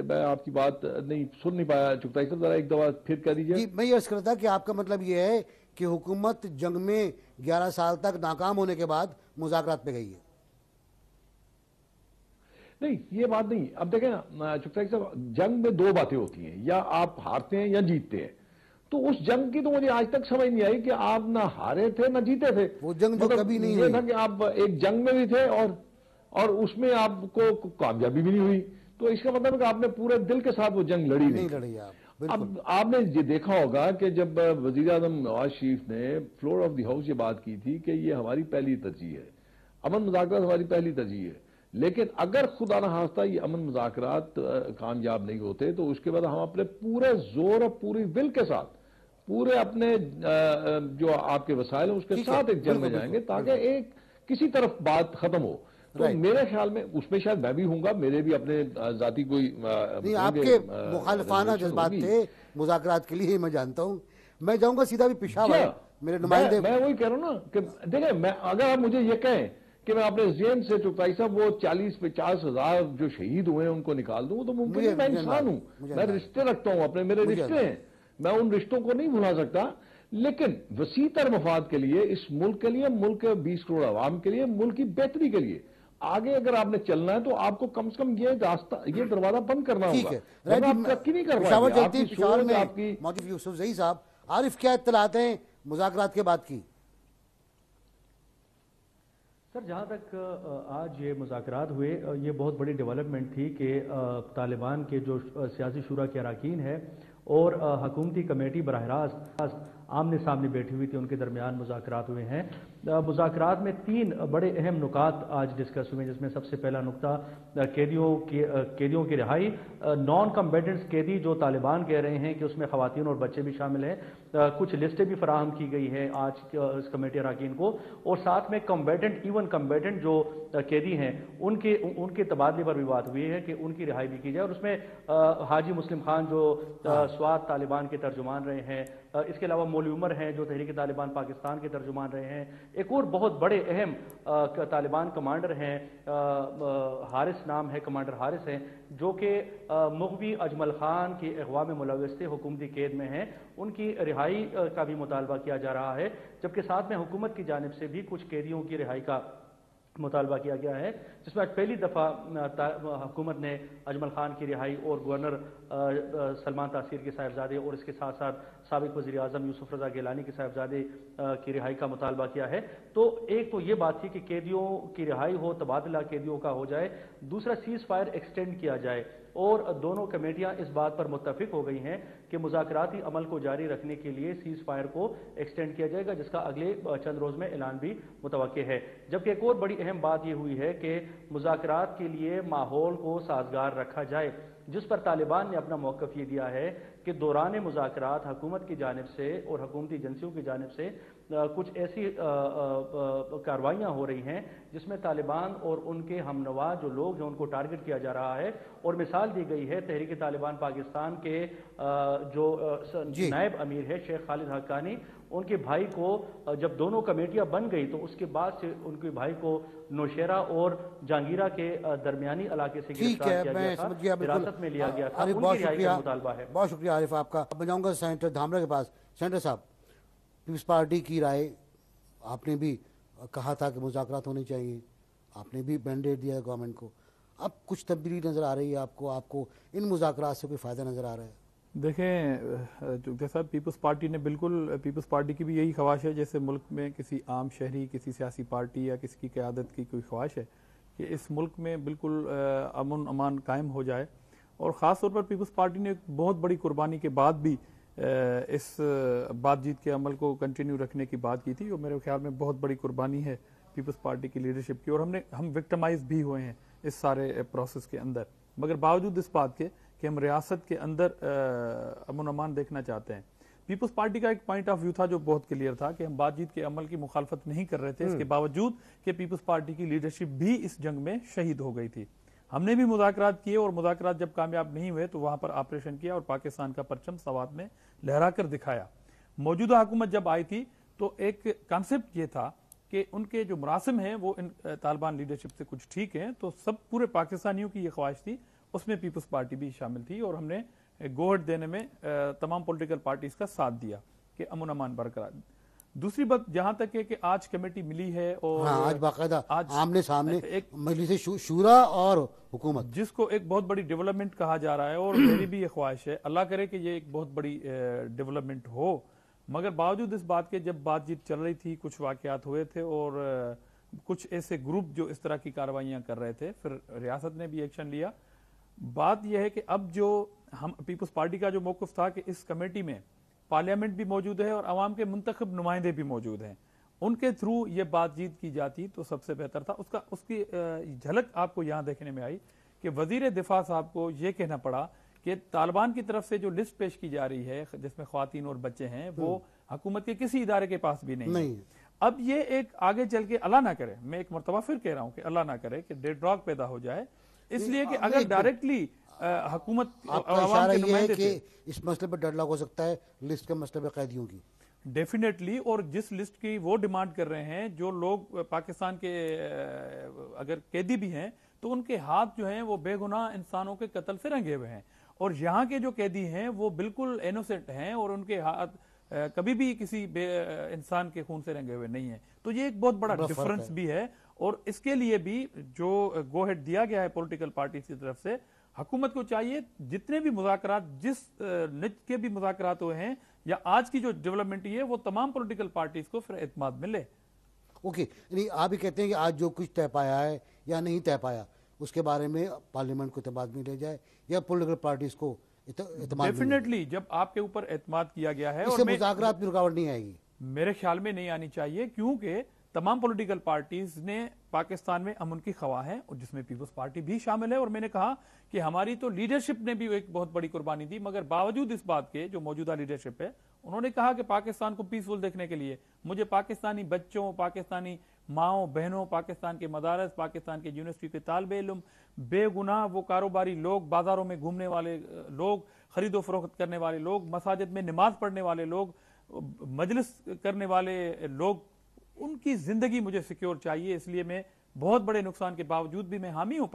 میں آپ کی بات نہیں سن نہیں پایا چغتائی صاحب، ذرا ایک دفعہ پھر کہہ دیجیے. جی میں یہ عرض کرتا کہ آپ کا مطلب یہ ہے کہ حکومت جنگ میں 11 سال تک ناکام ہونے کے بعد مذاکرات پہ گئی ہے؟ نہیں یہ بات نہیں. اب دیکھیں نا چغتائی صاحب، جنگ میں دو باتیں ہوتی ہیں، یا آپ ہارتے ہیں یا جیتتے ہیں. تو اس جنگ کی تو مجھے آج تک سمجھ نہیں آئی کہ آپ نہ ہارے تھے نہ جیتے تھے. وہ جنگ جو کبھی نہیں یہ ہوئی. تھا کہ آپ ایک جنگ میں بھی تھے اور اس میں آپ کو کامیابی بھی نہیں ہوئی. تو اس کا مطلب ہے کہ آپ نے پورے دل کے ساتھ وہ جنگ لڑی نہیں. لڑی آپ. اب آپ نے یہ دیکھا ہوگا کہ جب وزیر اعظم نواز شریف نے فلور آف دی ہاؤس یہ بات کی تھی کہ یہ ہماری پہلی ترجیح ہے، امن مذاکرات ہماری پہلی ترجیح ہے، لیکن اگر خدا نہ خواستہ یہ امن مذاکرات کامیاب نہیں ہوتے تو اس کے بعد ہم اپنے پورے زور اور پوری ول کے ساتھ پورے اپنے جو آپ کے وسائل ہیں اس کے ساتھ ایک جنگ میں جائیں گے تاکہ ایک کسی طرف بات ختم ہو. تو میرے خیال میں اس میں شاید میں بھی ہوں گا، میرے بھی اپنے ذاتی کوئی نہیں، آپ کے مخالفانہ جذبات تھے مذاکرات کے لیے، میں جانتا ہوں. میں جاؤں گا سیدھا بھی پشاور، میرے نمائندے. میں وہی کہہ رہا ہوں نا کہ دیکھیں، اگر آپ مجھے یہ کہیں کہ میں اپنے ذہن سے چغتائی صاحب وہ 40-50 ہزار جو شہید ہوئے ہیں ان کو نکال دوں، تو ممکن نہیں. میں انسان ہوں، میں رشتے رکھتا ہوں اپنے، میرے رشتے ہیں، میں ان رشتوں کو نہیں بھلا سکتا. لیکن وسیع تر مفاد کے لیے، اس ملک کے لیے، ملک کے 20 کروڑ عوام کے لیے، ملک کی بہتری کے لیے آگے اگر آپ نے چلنا ہے تو آپ کو کم سے کم یہ راستہ، یہ دروازہ بند کرنا ہوگا. آپ ترقی نہیں کر پشاور پائیں چلتی گے. پشاور میں موجود یوسف زئی صاحب، عارف کیا اطلاعات ہیں مذاکرات کے بعد کی؟ سر جہاں تک آج یہ مذاکرات ہوئے، یہ بہت بڑی ڈیولپمنٹ تھی کہ طالبان کے جو سیاسی شورا کے اراکین ہیں اور حکومتی کمیٹی براہ راست آمنے سامنے بیٹھی ہوئی تھی، ان کے درمیان مذاکرات ہوئے ہیں. مذاکرات میں 3 بڑے اہم نکات آج ڈسکس ہوئے، جس میں سب سے پہلا نقطہ قیدیوں کی رہائی. نان کمبیٹنٹس قیدی جو طالبان کہہ رہے ہیں کہ اس میں خواتین اور بچے بھی شامل ہیں، کچھ لسٹیں بھی فراہم کی گئی ہیں آج اس کمیٹی اراکین کو، اور ساتھ میں کمبیٹنٹ، ایون کمبیٹنٹ جو قیدی ہیں ان کے تبادلے پر بھی بات ہوئی ہے کہ ان کی رہائی بھی کی جائے. اور اس میں حاجی مسلم خان جو سوات طالبان کے ترجمان رہے ہیں، اس کے علاوہ مولوی عمر ہیں جو تحریک طالبان پاکستان کے ترجمان رہے ہیں. ایک اور بہت بڑے اہم طالبان کمانڈر ہیں، حارث نام ہے، کمانڈر حارث ہیں، جو کہ مغوی اجمل خان کی اغوا میں ملوث تھے، حکومتی قید میں ہیں. ان کی رہائی کا بھی مطالبہ کیا جا رہا ہے، جبکہ ساتھ میں حکومت کی جانب سے بھی کچھ قیدیوں کی رہائی کا مطالبہ کیا گیا ہے، جس میں آج پہلی دفعہ حکومت نے اجمل خان کی رہائی اور گورنر سلمان تاثیر کے صاحبزادے اور اس کے ساتھ ساتھ سابق وزیر اعظم یوسف رضا گیلانی کے صاحبزادے کی رہائی کا مطالبہ کیا ہے. تو ایک تو یہ بات تھی کہ قیدیوں کی رہائی ہو، تبادلہ قیدیوں کا ہو جائے. دوسرا سیز فائر ایکسٹینڈ کیا جائے، اور دونوں کمیٹیاں اس بات پر متفق ہو گئی ہیں کہ مذاکراتی عمل کو جاری رکھنے کے لیے سیز فائر کو ایکسٹینڈ کیا جائے گا، جس کا اگلے چند روز میں اعلان بھی متوقع ہے. جبکہ ایک اور بڑی اہم بات یہ ہوئی ہے کہ مذاکرات کے لیے ماحول کو سازگار رکھا جائے، جس پر طالبان نے اپنا موقف یہ دیا ہے کہ دوران مذاکرات حکومت کی جانب سے اور حکومتی ایجنسیوں کی جانب سے کچھ ایسی کاروائیاں ہو رہی ہیں جس میں طالبان اور ان کے ہم نوا جو لوگ ہیں ان کو ٹارگٹ کیا جا رہا ہے. اور مثال دی گئی ہے تحریک طالبان پاکستان کے جو نائب امیر ہے شیخ خالد حقانی، ان کے بھائی کو جب دونوں کمیٹیاں بن گئی تو اس کے بعد سے ان کے بھائی کو نوشیرہ اور جہانگیرہ کے درمیانی علاقے سے گرفتار کیا گیا تھا، حراست میں لیا گیا تھا. ان کی رہائی کا مطالبہ ہے. بہت شکریہ عارف آپ کا. اب میں جاؤں گا سینیٹر دھامرا کے پاس. سینیٹر صاحب، پیپلز پارٹی کی رائے، آپ نے بھی کہا تھا کہ مذاکرات ہونے چاہیے، آپ نے بھی مینڈیٹ دیا گورنمنٹ کو. اب کچھ تبدیلی نظر آ رہی ہے آپ کو ان مذاکرات سے کوئی فائدہ نظر آ رہا ہے؟ دیکھیں چونکہ صاحب پیپلز پارٹی نے بالکل، پیپلز پارٹی کی بھی یہی خواہش ہے جیسے ملک میں کسی عام شہری، کسی سیاسی پارٹی یا کسی کی قیادت کی کوئی خواہش ہے کہ اس ملک میں بالکل امن امان قائم ہو جائے. اور خاص طور پر پیپلز پارٹی نے ایک بہت بڑی قربانی کے بعد بھی اس بات چیت کے عمل کو کنٹینیو رکھنے کی بات کی تھی، اور میرے خیال میں بہت بڑی قربانی ہے پیپلز پارٹی کی لیڈرشپ کی. اور ہم وکٹمائز بھی ہوئے ہیں اس سارے پروسیس کے اندر، مگر باوجود اس بات کے کہ ہم ریاست کے اندر امن امان دیکھنا چاہتے ہیں. پیپلز پارٹی کا ایک پوائنٹ آف ویو تھا جو بہت کلیئر تھا کہ ہم بات چیت کے عمل کی مخالفت نہیں کر رہے تھے، اس کے باوجود کہ پیپلز پارٹی کی لیڈرشپ بھی اس جنگ میں شہید ہو گئی تھی. ہم نے بھی مذاکرات کیے، اور مذاکرات جب کامیاب نہیں ہوئے تو وہاں پر آپریشن کیا اور پاکستان کا پرچم سوات میں لہرا کر دکھایا. موجودہ حکومت جب آئی تھی تو ایک کانسیپٹ یہ تھا کہ ان کے جو مراسم ہیں وہ طالبان لیڈرشپ سے کچھ ٹھیک ہیں، تو سب پورے پاکستانیوں کی یہ خواہش تھی اس میں پیپلز پارٹی بھی شامل تھی اور ہم نے گوہٹ دینے میں تمام پولیٹیکل پارٹیز کا ساتھ دیا کہ امن امان برقرار. دوسری بات جہاں تک ہے کہ آج کمیٹی ملی ہے اور آج باقاعدہ آمنے سامنے مجلس شورا اور حکومت، جس کو ایک بہت بڑی ڈیولپمنٹ کہا جا رہا ہے، اور میری بھی یہ خواہش ہے اللہ کرے کہ یہ ایک بہت بڑی ڈیولپمنٹ ہو. مگر باوجود اس بات کے جب بات چیت چل رہی تھی کچھ واقعات ہوئے تھے اور کچھ ایسے گروپ جو اس طرح کی کارروائیاں کر رہے تھے، پھر ریاست نے بھی ایکشن لیا. بات یہ ہے کہ اب جو ہم پیپلز پارٹی کا جو موقف تھا کہ اس کمیٹی میں پارلیمنٹ بھی موجود ہے اور عوام کے منتخب نمائندے بھی موجود ہیں، ان کے تھرو یہ بات چیت کی جاتی تو سب سے بہتر تھا. اس کی جھلک آپ کو یہاں دیکھنے میں آئی کہ وزیر دفاع صاحب کو یہ کہنا پڑا کہ طالبان کی طرف سے جو لسٹ پیش کی جا رہی ہے جس میں خواتین اور بچے ہیں وہ حکومت کے کسی ادارے کے پاس بھی نہیں. اب یہ ایک آگے چل کے اللہ نہ کرے، میں ایک مرتبہ پھر کہہ رہا ہوں کہ اللہ نہ کرے کہ ڈیڈ لاک پیدا ہو جائے، اس لیے کہ اگر ڈائریکٹلی حکومت اشارہ یہ ہے کہ اس مسئلے پر ڈیڈ لاک ہو سکتا ہے لسٹ کے مسئلے پہ قیدیوں کی ڈیفینیٹلی، اور جس لسٹ کی وہ ڈیمانڈ کر رہے ہیں جو لوگ پاکستان کے اگر قیدی بھی ہیں تو ان کے ہاتھ جو ہیں وہ بے گناہ انسانوں کے قتل سے رنگے ہوئے ہیں، اور یہاں کے جو قیدی ہیں وہ بالکل انوسنٹ ہیں اور ان کے ہاتھ کبھی بھی کسی انسان کے خون سے رنگے ہوئے نہیں ہیں. تو یہ ایک بہت بڑا ڈفرنس بھی ہے، اور اس کے لیے بھی جو گو ہیڈ دیا گیا ہے پولیٹیکل پارٹیز کی طرف سے، حکومت کو چاہیے جتنے بھی مذاکرات جس نج کے بھی مذاکرات ہوئے ہیں یا آج کی جو ڈیولپمنٹ ہے وہ تمام پولیٹیکل پارٹیز کو پھر اعتماد ملے. اوکے، یعنی آپ ہی کہتے ہیں کہ آج جو کچھ طے پایا ہے یا نہیں طے پایا اس کے بارے میں پارلیمنٹ کو اعتماد میں لے جائے یا پولیٹیکل پارٹیز کو اعتماد؟ ڈیفینیٹلی جب آپ کے اوپر اعتماد کیا گیا ہے اس سے مذاکرات میں رکاوٹ نہیں آئے گی. میرے خیال میں نہیں آنی چاہیے، کیونکہ تمام پولیٹیکل پارٹیز نے پاکستان میں امن کی خواہ ہے اور جس میں پیپلز پارٹی بھی شامل ہے، اور میں نے کہا کہ ہماری تو لیڈرشپ نے بھی ایک بہت بڑی قربانی دی، مگر باوجود اس بات کے جو موجودہ لیڈرشپ ہے انہوں نے کہا کہ پاکستان کو پیسفل دیکھنے کے لیے مجھے پاکستانی بچوں، پاکستانی ماؤں بہنوں، پاکستان کے مدارس، پاکستان کے یونیورسٹی کے طالب علم، بے گناہ وہ کاروباری لوگ، بازاروں میں گھومنے والے لوگ، خرید و فروخت کرنے والے لوگ، مساجد میں نماز پڑھنے والے لوگ، مجلس کرنے والے لوگ، ان کی زندگی مجھے سیکیور چاہیے. اس لیے میں بہت بڑے نقصان کے باوجود بھی میں حامی ہوں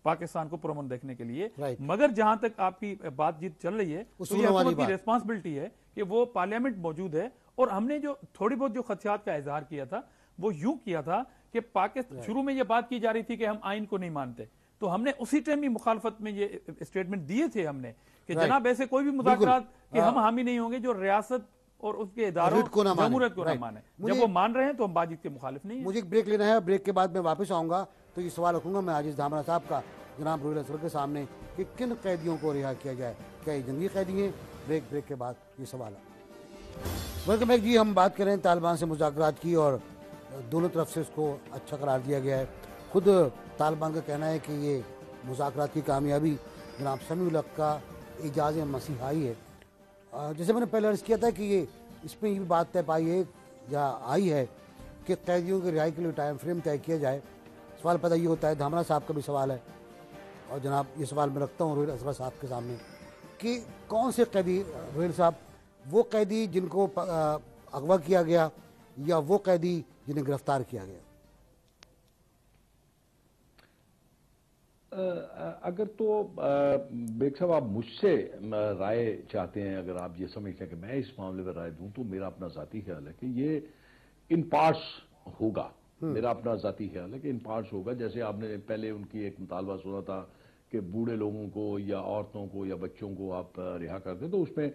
پاکستان کو پرامن دیکھنے کے لیے. مگر جہاں تک آپ کی بات چیت چل رہی ہے تو یہ حکومت کی ریسپانسبلٹی ہے کہ وہ پارلیمنٹ موجود ہے، اور ہم نے جو تھوڑی بہت جو خدشات کا اظہار کیا تھا وہ یوں کیا تھا کہ پاکستان شروع میں یہ بات کی جا رہی تھی کہ ہم آئین کو نہیں مانتے، تو ہم نے اسی ٹائم بھی مخالفت میں یہ اسٹیٹمنٹ دیے تھے ہم نے کہ جناب ایسے کوئی بھی مذاکرات کہ ہم حامی نہیں ہوں گے جو ریاست اور اس کے اداروں جمہوریت کو نہ مانے. جب وہ مان رہے ہیں تو ہم بات چیت کے مخالف نہیں ہیں. مجھے ایک بریک لینا ہے، بریک کے بعد میں واپس آؤں گا تو یہ سوال رکھوں گا میں عاجز دھامرا صاحب کا جناب روحیل اسرور کے سامنے کہ کن قیدیوں کو رہا کیا جائے، کیا یہ جنگی قیدی ہیں؟ بریک کے بعد یہ سوال ہے. ویلکم بیک جی. ہم بات کریں طالبان سے مذاکرات کی اور دونوں طرف سے اس کو اچھا قرار دیا گیا ہے. خود طالبان کا کہنا ہے کہ یہ مذاکرات کی کامیابی جناب سمیع الحق کا اعجاز مسیحائی ہے. جیسے میں نے پہلے عرض کیا تھا کہ یہ اس میں یہ بھی بات طے پائی ہے یا آئی ہے کہ قیدیوں کی رہائی کے لیے ٹائم فریم طے کیا جائے. سوال پیدا یہ ہوتا ہے، دھامرا صاحب کا بھی سوال ہے اور جناب یہ سوال میں رکھتا ہوں روحیل اسرور صاحب کے سامنے کہ کون سے قیدی روحیل صاحب، وہ قیدی جن کو اغوا کیا گیا یا وہ قیدی جنہیں گرفتار کیا گیا؟ اگر تو بیگ صاحب آپ مجھ سے رائے چاہتے ہیں، اگر آپ یہ سمجھتے ہیں کہ میں اس معاملے میں رائے دوں، تو میرا اپنا ذاتی خیال ہے کہ یہ ان پارٹس ہوگا. میرا اپنا ذاتی خیال ہے کہ ان پارٹس ہوگا. جیسے آپ نے پہلے ان کی ایک مطالبہ سنا تھا کہ بوڑھے لوگوں کو یا عورتوں کو یا بچوں کو آپ رہا کر دیں، تو اس میں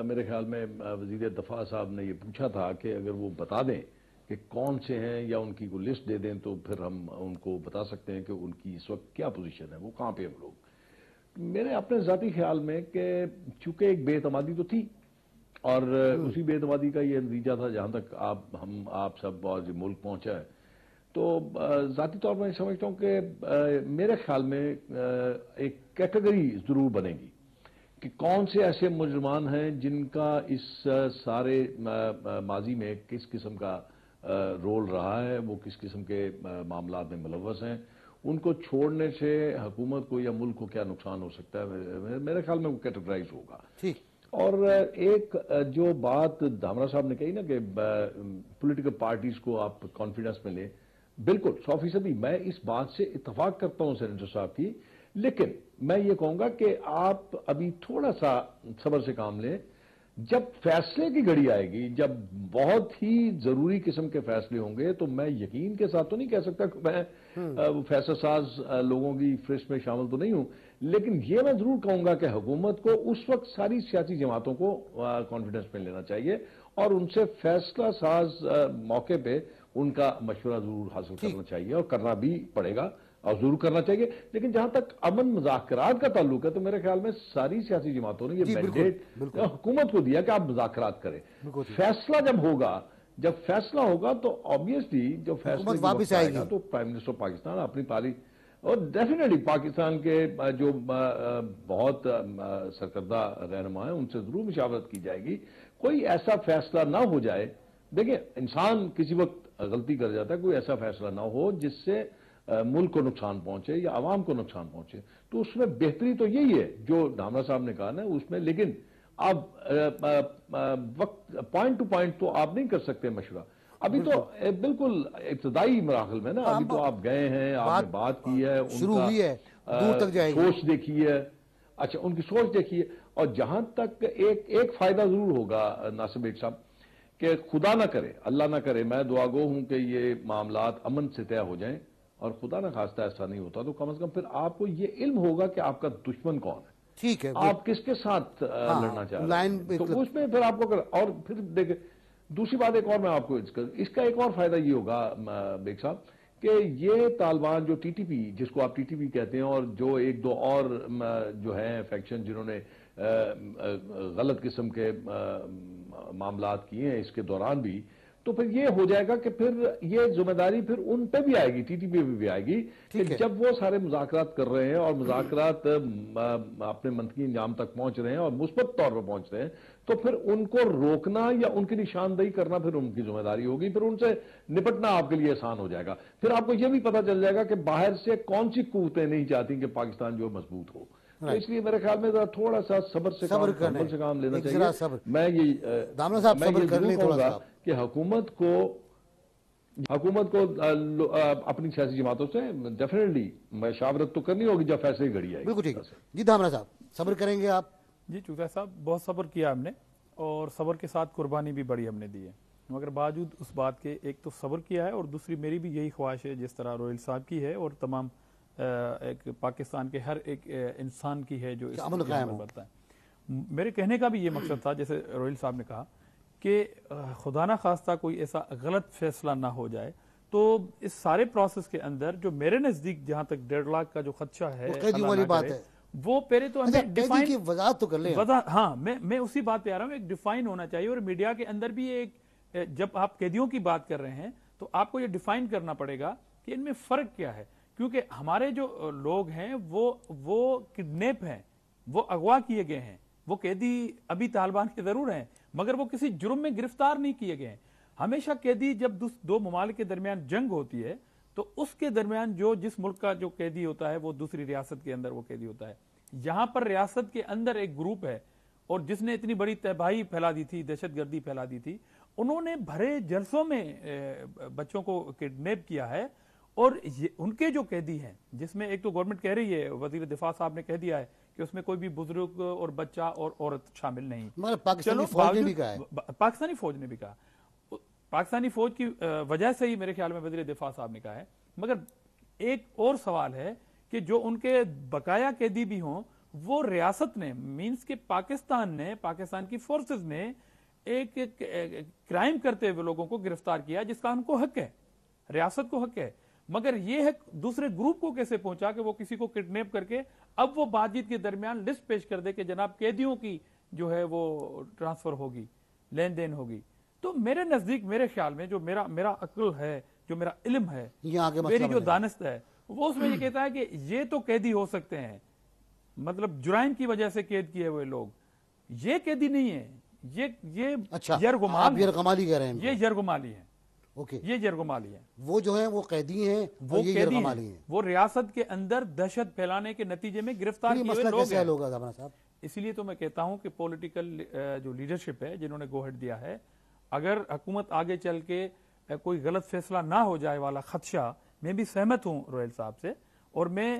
میرے خیال میں وزیر دفاع صاحب نے یہ پوچھا تھا کہ اگر وہ بتا دیں کہ کون سے ہیں یا ان کی کو لسٹ دے دیں تو پھر ہم ان کو بتا سکتے ہیں کہ ان کی اس وقت کیا پوزیشن ہے، وہ کہاں پہ ہم لوگ. میرے اپنے ذاتی خیال میں کہ چونکہ ایک بے اعتمادی تو تھی اور اسی بے اعتمادی کا یہ نتیجہ تھا جہاں تک آپ سب اور یہ ملک پہنچا ہے، تو ذاتی طور پر میں سمجھتا ہوں کہ میرے خیال میں ایک کیٹیگری ضرور بنے گی کہ کون سے ایسے مجرمان ہیں جن کا اس سارے ماضی میں کس قسم کا رول رہا ہے، وہ کس قسم کے معاملات میں ملوث ہیں، ان کو چھوڑنے سے حکومت کو یا ملک کو کیا نقصان ہو سکتا ہے. میرے خیال میں وہ کیٹیگرائز ہوگا. اور ایک جو بات دھامرا صاحب نے کہی نا کہ پولیٹیکل پارٹیز کو آپ کانفیڈنس میں لیں، بالکل 100% میں اس بات سے اتفاق کرتا ہوں سینیٹر صاحب کی لیکن میں یہ کہوں گا کہ آپ ابھی تھوڑا سا صبر سے کام لیں. جب فیصلے کی گھڑی آئے گی, جب بہت ہی ضروری قسم کے فیصلے ہوں گے, تو میں یقین کے ساتھ تو نہیں کہہ سکتا کہ میں فیصلہ ساز لوگوں کی فہرست میں شامل تو نہیں ہوں, لیکن یہ میں ضرور کہوں گا کہ حکومت کو اس وقت ساری سیاسی جماعتوں کو کانفیڈنس میں لینا چاہیے اور ان سے فیصلہ ساز موقع پہ ان کا مشورہ ضرور حاصل کرنا چاہیے, اور کرنا بھی پڑے گا اور ضرور کرنا چاہیے. لیکن جہاں تک امن مذاکرات کا تعلق ہے تو میرے خیال میں ساری سیاسی جماعتوں نے یہ مینڈیٹ حکومت کو دیا کہ آپ مذاکرات کریں. فیصلہ جب فیصلہ ہوگا تو آبویسلی جو فیصلہ واپس آئے گا تو پرائم منسٹر پاکستان اپنی پاری, اور ڈیفینیٹلی پاکستان کے جو بہت سرکردہ رہنما ہیں ان سے ضرور مشاورت کی جائے گی. کوئی ایسا فیصلہ نہ ہو جائے, دیکھیں انسان کسی وقت غلطی کر جاتا ہے, کوئی ایسا فیصلہ نہ ہو جس سے ملک کو نقصان پہنچے یا عوام کو نقصان پہنچے. تو اس میں بہتری تو یہی ہے جو دھامرا صاحب نے کہا نا اس میں, لیکن آپ وقت پوائنٹ ٹو پوائنٹ تو آپ نہیں کر سکتے مشورہ. ابھی تو بالکل ابتدائی مراحل میں نا, ابھی تو آپ گئے ہیں, آپ نے بات کی ہے, ان کا سوچ دیکھی ہے, اچھا ان کی سوچ دیکھی ہے. اور جہاں تک ایک فائدہ ضرور ہوگا ناصر بیگ صاحب, کہ خدا نہ کرے, اللہ نہ کرے, میں دعا گو ہوں کہ یہ معاملات امن سے طے ہو جائیں, اور خدا نہ خواستہ ایسا نہیں ہوتا تو کم از کم پھر آپ کو یہ علم ہوگا کہ آپ کا دشمن کون ہے, ٹھیک ہے, آپ کس کے ساتھ لڑنا چاہ رہے ہیں, تو اس میں پھر آپ کو اور پھر دیکھیں دوسری بات ایک اور میں آپ کو اس کا ایک اور فائدہ یہ ہوگا بیگ صاحب کہ یہ طالبان جو ٹی ٹی پی, جس کو آپ ٹی ٹی پی کہتے ہیں, اور جو ایک دو اور جو ہیں فیکشن جنہوں نے غلط قسم کے معاملات کیے ہیں اس کے دوران بھی, تو پھر یہ ہو جائے گا کہ پھر یہ ذمہ داری پھر ان پہ بھی آئے گی, ٹی ٹی پی پہ بھی آئے گی, کہ جب وہ سارے مذاکرات کر رہے ہیں اور مذاکرات اپنے منطقی انجام تک پہنچ رہے ہیں اور مثبت طور پر پہنچ رہے ہیں, تو پھر ان کو روکنا یا ان کی نشاندہی کرنا پھر ان کی ذمہ داری ہوگی, پھر ان سے نپٹنا آپ کے لیے آسان ہو جائے گا. پھر آپ کو یہ بھی پتہ چل جائے گا کہ باہر سے کون سی قوتیں نہیں چاہتی کہ پاکستان جو مضبوط ہو. تو اس لیے میرے خیال میں تھوڑا سا صبر سے کام لینا چاہیے. میں یہ کہوں گا کہ حکومت کو اپنی سیاسی جماعتوں سے ڈیفینیٹلی مشاورت تو کرنی ہوگی جب فیصلے گھڑی آئے گی. بالکل ٹھیک. جی دھامرا صاحب صبر کریں گے آپ؟ جی چوکا صاحب بہت صبر کیا ہم نے, اور صبر کے ساتھ قربانی بھی بڑی ہم نے دی ہے, مگر باوجود اس بات کے ایک تو صبر کیا ہے, اور دوسری میری بھی یہی خواہش ہے جس طرح روہیل صاحب کی ہے اور تمام ایک پاکستان کے ہر ایک انسان کی ہے جو اس امن قائم بڑھتا ہے. میرے کہنے کا بھی یہ مقصد تھا, جیسے روہیل صاحب نے کہا کہ خدا نہ خواستہ کوئی ایسا غلط فیصلہ نہ ہو جائے, تو اس سارے پروسیس کے اندر جو میرے نزدیک جہاں تک 1.5 لاکھ کا جو خدشہ ہے وہ پہلے تو ہمیں ڈیفائن کی وضاحت تو کر لیں. ہاں میں اسی بات پہ آ رہا ہوں, ایک ڈیفائن ہونا چاہیے, اور میڈیا کے اندر بھی ایک, جب آپ قیدیوں کی بات کر رہے ہیں تو آپ کو یہ ڈیفائن کرنا پڑے گا کہ ان میں فرق کیا ہے, کیونکہ ہمارے جو لوگ ہیں وہ کڈنیپ ہیں, وہ اغوا کیے گئے ہیں, وہ قیدی ابھی طالبان کے ضرور ہیں مگر وہ کسی جرم میں گرفتار نہیں کیے گئے ہیں. ہمیشہ قیدی جب دو ممالک کے درمیان جنگ ہوتی ہے تو اس کے درمیان جس ملک کا جو قیدی ہوتا ہے وہ دوسری ریاست کے اندر وہ قیدی ہوتا ہے. یہاں پر ریاست کے اندر ایک گروپ ہے, اور جس نے اتنی بڑی تباہی پھیلا دی تھی, دہشت گردی پھیلا دی تھی, انہوں نے بھرے جلسوں میں بچوں کو کڈنیپ کیا ہے, اور ان کے جو قیدی ہیں, جس میں ایک تو گورنمنٹ کہہ رہی ہے, وزیر دفاع صاحب نے کہہ دیا ہے کہ اس میں کوئی بھی بزرگ اور بچہ اور عورت شامل نہیں. پاکستانی فوج نے بھی کہا ہے, پاکستانی فوج کی وجہ سے ہی میرے خیال میں وزیر دفاع صاحب نے کہا ہے. مگر ایک اور سوال ہے کہ جو ان کے بقایا قیدی بھی ہوں, وہ ریاست نے, مینس کہ پاکستان نے, پاکستان کی فورسز نے ایک کرائم کرتے ہوئے لوگوں کو گرفتار کیا, جس کا ان کو حق ہے, ریاست کو حق ہے, مگر یہ حق دوسرے گروپ کو کیسے پہنچا کہ وہ کسی کو کڈنیپ کر کے اب وہ بات چیت کے درمیان لسٹ پیش کر دے کہ جناب قیدیوں کی جو ہے وہ ٹرانسفر ہوگی, لین دین ہوگی. تو میرے نزدیک, میرے خیال میں جو میرا عقل ہے, جو میرا علم ہے, میری جو دانست ہے, وہ اس میں یہ کہتا ہے کہ یہ تو قیدی ہو سکتے ہیں, مطلب جرائم کی وجہ سے قید کیے ہوئے لوگ, یہ قیدی نہیں ہے, یہ یرغمالی کہہ رہے ہیں, یہ یرغمالی ہے, یہ یرغمالی ہے. وہ جو ہیں وہ قیدی ہیں, وہ یرغمالی ہیں, وہ ریاست کے اندر دہشت پھیلانے کے نتیجے میں گرفتار کیے ہوئے لوگ ہیں. اسی لیے تو میں کہتا ہوں کہ پولیٹیکل جو لیڈرشپ ہے, جنہوں نے گو ہیڈ دیا ہے, اگر حکومت آگے چل کے کوئی غلط فیصلہ نہ ہو جائے والا خدشہ, میں بھی سہمت ہوں روہیل صاحب سے, اور میں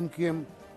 MQM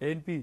ANP,